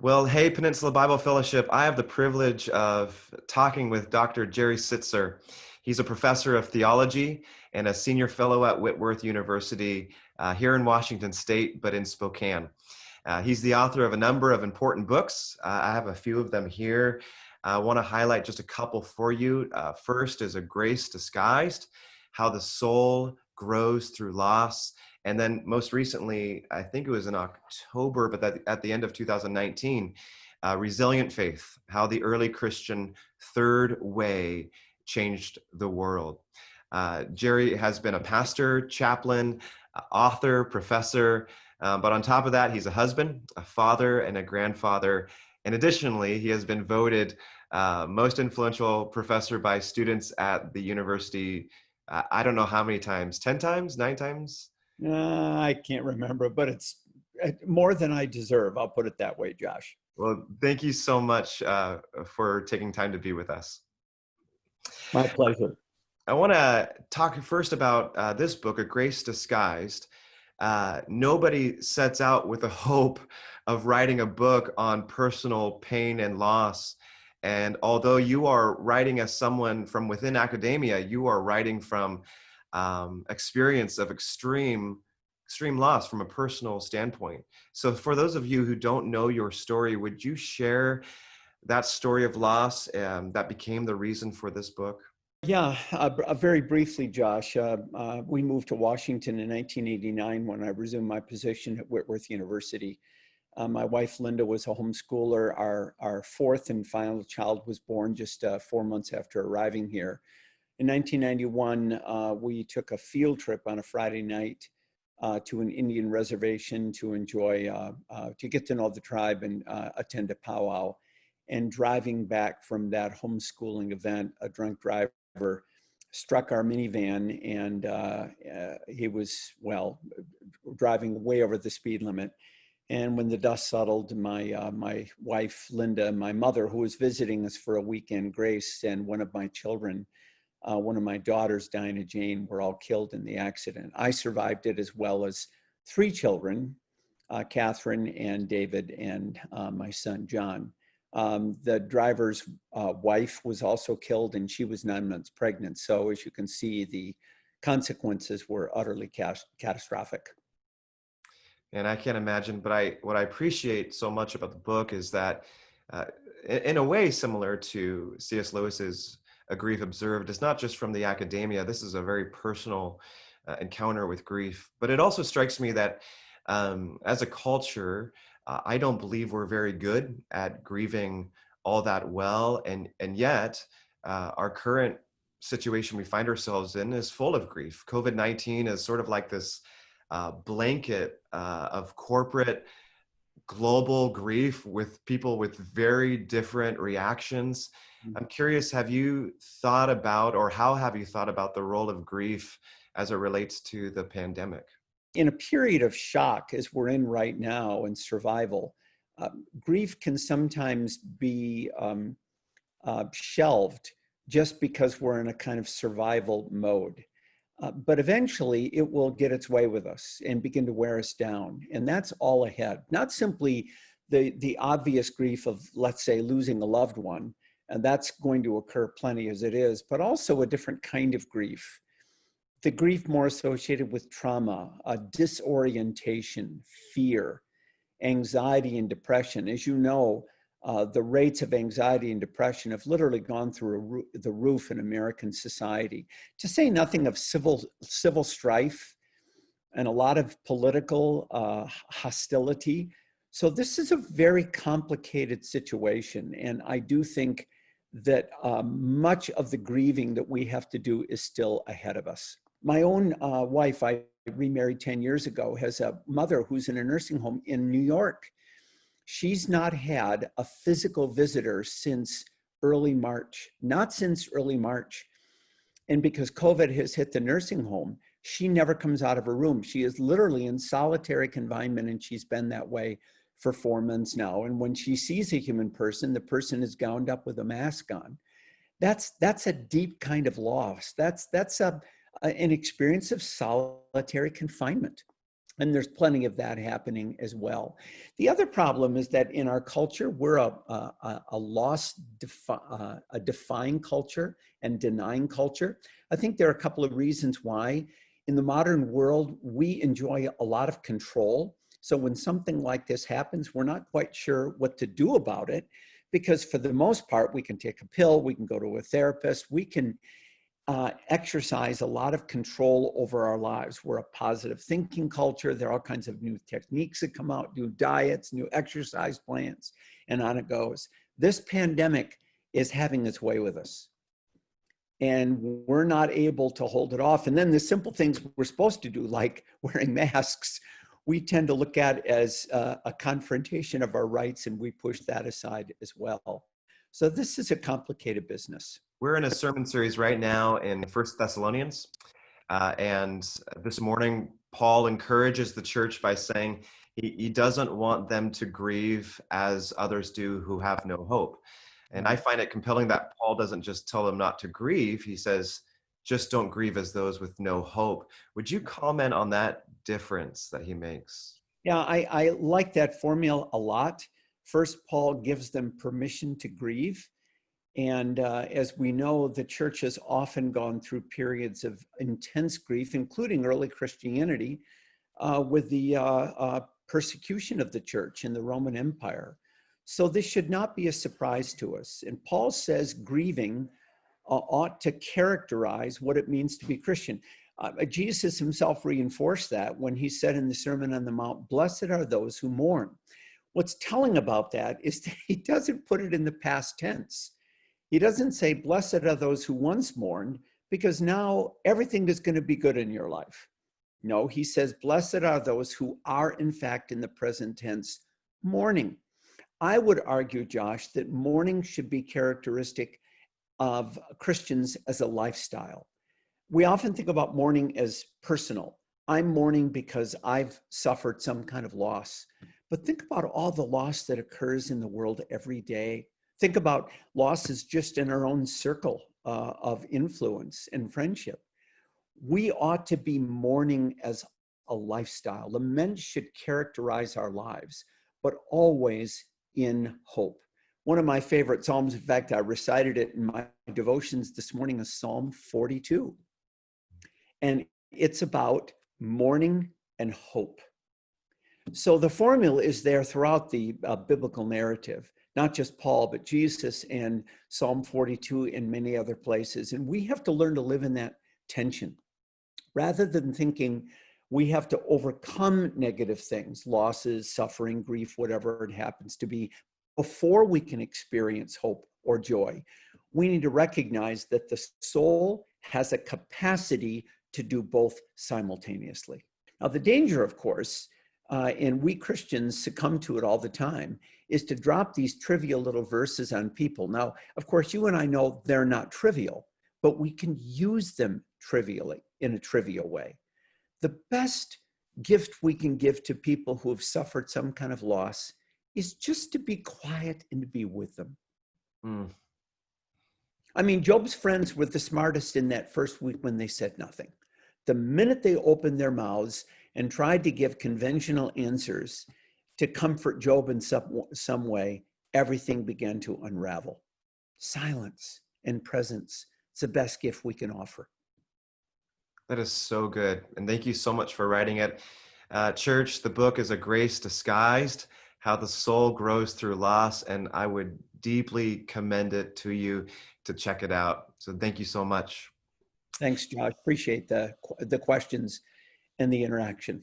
Well, hey, Peninsula Bible Fellowship. I have the privilege of talking with Dr. Jerry Sittser. He's a professor of theology and a senior fellow at Whitworth University here in Washington State, but in Spokane. He's the author of a number of important books. I have a few of them here. I want to highlight just a couple for you. First is A Grace Disguised, How the Soul Grows Through Loss. And then most recently, I think it was in October, but at the end of 2019, Resilient Faith, How the Early Christian Third Way Changed the World. Jerry has been a pastor, chaplain, author, professor, but on top of that, he's a husband, a father, and a grandfather. And additionally, he has been voted most influential professor by students at the university. I don't know how many times, 10 times, 9 times? I can't remember, but it's more than I deserve. I'll put it that way, Josh. Well, thank you so much for taking time to be with us. My pleasure. I want to talk first about this book, A Grace Disguised. Nobody sets out with the hope of writing a book on personal pain and loss. And although you are writing as someone from within academia, you are writing from experience of extreme loss from a personal standpoint. So for those of you who don't know your story, would you share that story of loss that became the reason for this book? Yeah, very briefly, Josh. We moved to Washington in 1989 when I resumed my position at Whitworth University. My wife, Linda, was a homeschooler. Our fourth and final child was born just 4 months after arriving here. In 1991, we took a field trip on a Friday night to an Indian reservation to enjoy, to get to know the tribe and attend a powwow. And driving back from that homeschooling event, a drunk driver struck our minivan, and he was, well, driving way over the speed limit. And when the dust settled, my wife, Linda, and my mother, who was visiting us for a weekend, Grace, and one of my children, one of my daughters, Dinah Jane, were all killed in the accident. I survived it, as well as 3 children, Catherine and David and my son, John. The driver's wife was also killed, and she was 9 months pregnant. So as you can see, the consequences were utterly catastrophic. And I can't imagine, but what I appreciate so much about the book is that in a way similar to C.S. Lewis's A Grief Observed, it's not just from the academia. This is a very personal encounter with grief. But it also strikes me that as a culture, I don't believe we're very good at grieving all that well. And yet, our current situation we find ourselves in is full of grief. COVID-19 is sort of like this blanket of corporate global grief with people with very different reactions. I'm curious, have you thought about, or how have you thought about the role of grief as it relates to the pandemic? In a period of shock, as we're in right now, in survival, grief can sometimes be shelved just because we're in a kind of survival mode. But eventually it will get its way with us and begin to wear us down. And that's all ahead. Not simply the obvious grief of, let's say, losing a loved one, and that's going to occur plenty as it is, but also a different kind of grief. The grief more associated with trauma, disorientation, fear, anxiety, and depression. As you know, the rates of anxiety and depression have literally gone through the roof in American society, to say nothing of civil strife and a lot of political hostility. So this is a very complicated situation. And I do think that much of the grieving that we have to do is still ahead of us. My own wife, I remarried 10 years ago, has a mother who's in a nursing home in New York. She's not had a physical visitor since early March, not since early March. And because COVID has hit the nursing home, she never comes out of her room. She is literally in solitary confinement, and she's been that way for 4 months now. And when she sees a human person, the person is gowned up with a mask on. That's a deep kind of loss. That's an experience of solitary confinement. And there's plenty of that happening as well. The other problem is that in our culture, we're a defying culture and denying culture. I think there are a couple of reasons why. In the modern world, we enjoy a lot of control. So when something like this happens, we're not quite sure what to do about it, because for the most part, we can take a pill, we can go to a therapist, we can exercise a lot of control over our lives. We're a positive thinking culture. There are all kinds of new techniques that come out, new diets, new exercise plans, and on it goes. This pandemic is having its way with us, and we're not able to hold it off. And then the simple things we're supposed to do, like wearing masks, we tend to look at as a confrontation of our rights, and we push that aside as well. So this is a complicated business. We're in a sermon series right now in First Thessalonians. And this morning, Paul encourages the church by saying he doesn't want them to grieve as others do who have no hope. And I find it compelling that Paul doesn't just tell them not to grieve. He says, just don't grieve as those with no hope. Would you comment on that difference that he makes? Yeah, I like that formula a lot. First, Paul gives them permission to grieve. And as we know, the church has often gone through periods of intense grief, including early Christianity, with the persecution of the church in the Roman Empire. So this should not be a surprise to us. And Paul says grieving ought to characterize what it means to be Christian. Jesus himself reinforced that when he said in the Sermon on the Mount, "Blessed are those who mourn." What's telling about that is that he doesn't put it in the past tense. He doesn't say, blessed are those who once mourned, because now everything is going to be good in your life. No, he says, blessed are those who are, in fact, in the present tense, mourning. I would argue, Josh, that mourning should be characteristic of Christians as a lifestyle. We often think about mourning as personal. I'm mourning because I've suffered some kind of loss. But think about all the loss that occurs in the world every day. Think about losses just in our own circle of influence and friendship. We ought to be mourning as a lifestyle. Lament should characterize our lives, but always in hope. One of my favorite Psalms, in fact, I recited it in my devotions this morning, is Psalm 42. And it's about mourning and hope. So the formula is there throughout the biblical narrative. Not just Paul, but Jesus and Psalm 42 and many other places. And we have to learn to live in that tension. Rather than thinking we have to overcome negative things, losses, suffering, grief, whatever it happens to be, before we can experience hope or joy, we need to recognize that the soul has a capacity to do both simultaneously. Now, the danger, of course, and we Christians succumb to it all the time, is to drop these trivial little verses on people. Now, of course, you and I know they're not trivial, but we can use them trivially, in a trivial way. The best gift we can give to people who have suffered some kind of loss is just to be quiet and to be with them. I mean, Job's friends were the smartest in that first week when they said nothing. The minute they opened their mouths and tried to give conventional answers to comfort Job in some way, everything began to unravel. Silence and presence, it's the best gift we can offer. That is so good. And thank you so much for writing it. Church, the book is A Grace Disguised, How the Soul Grows Through Loss. And I would deeply commend it to you to check it out. So thank you so much. Thanks, Josh. Appreciate the questions and the interaction.